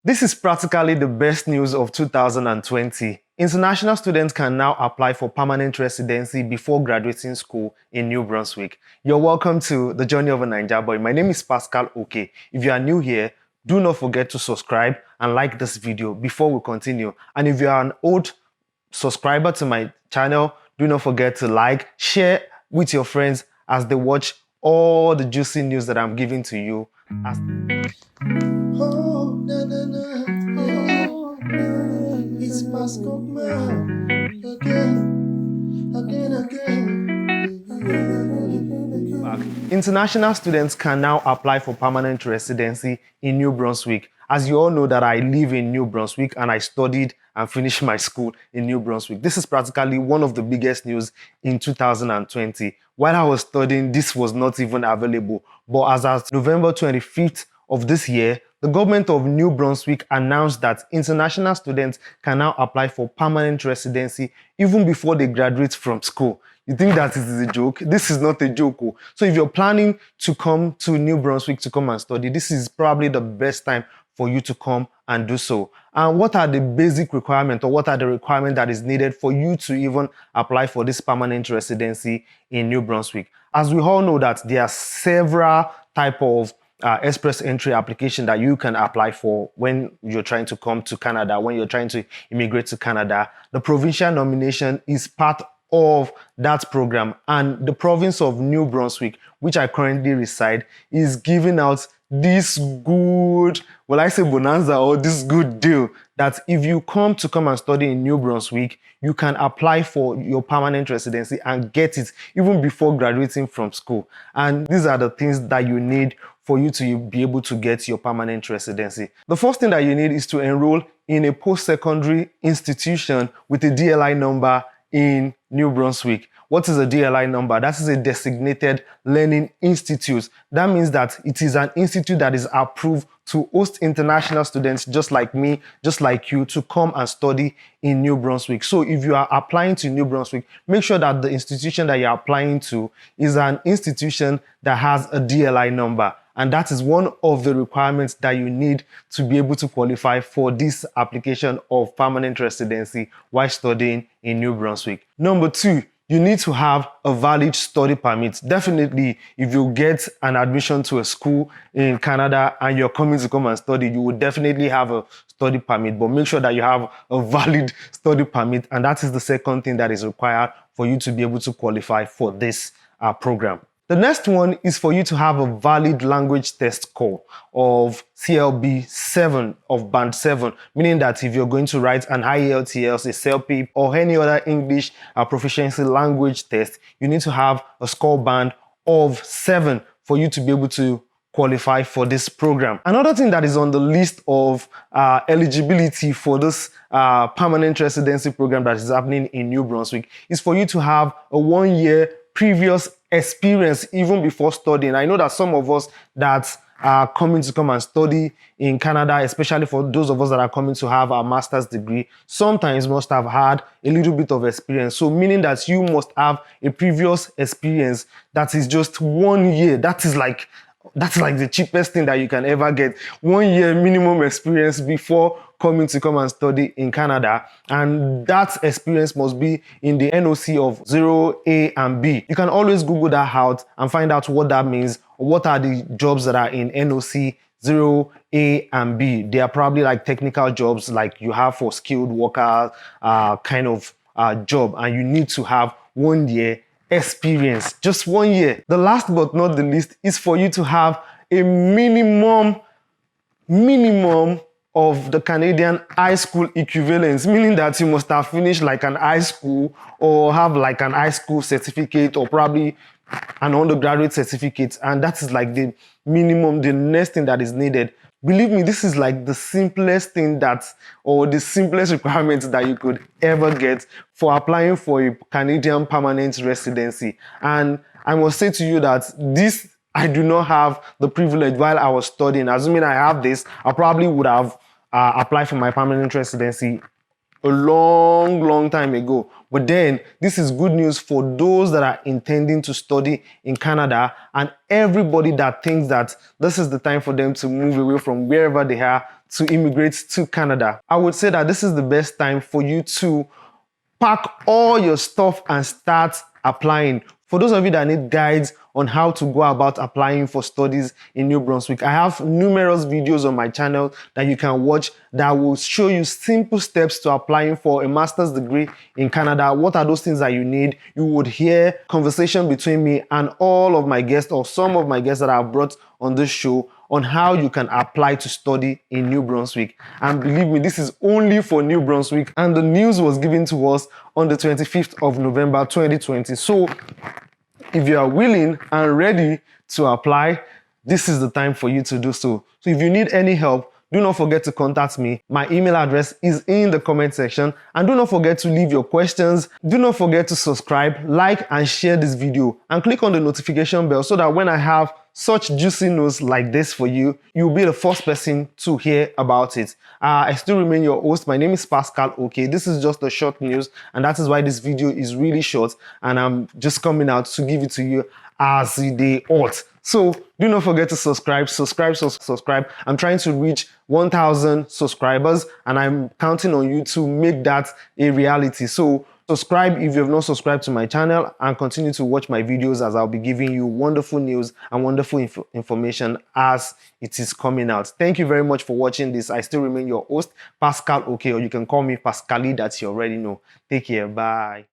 This is practically the best news of 2020. International students can now apply for permanent residency before graduating school in New Brunswick. You're welcome to the Journey of a Naija Boy. My name is Pascal Oke. If you are new here, do not forget to subscribe and like this video before we continue. And if you are an old subscriber to my channel, do not forget to like, share with your friends as they watch all the juicy news that I'm giving to you. Oh, na, na, na. Oh, it's Pascal again. International students can now apply for permanent residency in New Brunswick. As you all know that I live in New Brunswick and I studied and finished my school in New Brunswick. This is practically one of the biggest news in 2020. While I was studying, this was not even available. But as of November 25th of this year, the government of New Brunswick announced that international students can now apply for permanent residency even before they graduate from school. You think that it is a joke? This is not a joke. So if you're planning to come to New Brunswick to come and study, this is probably the best time for you to come and do so. And what are the basic requirements, or what are the requirements that is needed for you to even apply for this permanent residency in New Brunswick? As we all know that there are several types of express entry application that you can apply for when you're trying to come to Canada, when you're trying to immigrate to Canada. The provincial nomination is part of that program, and the province of New Brunswick, which I currently reside, is giving out this good, well, I say bonanza, or this good deal that if you come and study in New Brunswick, you can apply for your permanent residency and get it even before graduating from school. And these are the things that you need for you to be able to get your permanent residency. The first thing that you need is to enroll in a post-secondary institution with a DLI number in New Brunswick. What is a DLI number? That is a designated learning institute. That means that it is an institute that is approved to host international students just like me, just like you, to come and study in New Brunswick. So if you are applying to New Brunswick, make sure that the institution that you're applying to is an institution that has a DLI number. And that is one of the requirements that you need to be able to qualify for this application of permanent residency while studying in New Brunswick. Number two, you need to have a valid study permit. Definitely, if you get an admission to a school in Canada and you're coming to come and study, you will definitely have a study permit, but make sure that you have a valid study permit. And that is the second thing that is required for you to be able to qualify for this program. The next one is for you to have a valid language test score of CLB 7, of band 7, meaning that if you're going to write an IELTS, a CELP, or any other English proficiency language test, you need to have a score band of 7 for you to be able to qualify for this program. Another thing that is on the list of eligibility for this permanent residency program that is happening in New Brunswick is for you to have a 1-year previous experience even before studying. I know that some of us that are coming to come and study in Canada, especially for those of us that are coming to have a master's degree, sometimes must have had a little bit of experience. So meaning that you must have a previous experience that is just 1 year. That's like the cheapest thing that you can ever get. 1 year minimum experience before coming to come and study in Canada, and that experience must be in the NOC of 0A and B. You can always Google that out and find out what that means, or what are the jobs that are in NOC 0A and B. They are probably like technical jobs like you have for skilled workers kind of job, and you need to have 1 year experience, just 1 year. The last but not the least is for you to have a minimum of the Canadian high school equivalence, meaning that you must have finished like an high school or have like an high school certificate or probably an undergraduate certificate. And that is like the minimum, the next thing that is needed. Believe me, this is like the simplest thing or the simplest requirements that you could ever get for applying for a Canadian permanent residency. And I must say to you that I do not have the privilege while I was studying. Assuming I have this, I probably would have applied for my permanent residency a long time ago. But then this is good news for those that are intending to study in Canada and everybody that thinks that this is the time for them to move away from wherever they are to immigrate to Canada, I would say that this is the best time for you to pack all your stuff and start applying. For those of you that need guides on how to go about applying for studies in New Brunswick, I have numerous videos on my channel that you can watch that will show you simple steps to applying for a master's degree in Canada. What are those things that you need? You would hear conversation between me and all of my guests, or some of my guests that I've brought on this show, on how you can apply to study in New Brunswick. And believe me, this is only for New Brunswick, and the news was given to us on the 25th of November 2020. So if you are willing and ready to apply, this is the time for you to do so. So if you need any help, do not forget to contact me. My email address is in the comment section, and do not forget to leave your questions. Do not forget to subscribe, like, and share this video, and click on the notification bell so that when I have such juicy news like this for you, you'll be the first person to hear about it. I still remain your host. My name is Pascal. Okay, this is just a short news, and that is why this video is really short, and I'm just coming out to give it to you as they ought. So do not forget to subscribe. I'm trying to reach 1,000 subscribers, and I'm counting on you to make that a reality. So subscribe if you have not subscribed to my channel, and continue to watch my videos, as I'll be giving you wonderful news and wonderful information as it is coming out. Thank you very much for watching this. I still remain your host, Pascal, okay, or you can call me Pascali, that you already know. Take care. Bye.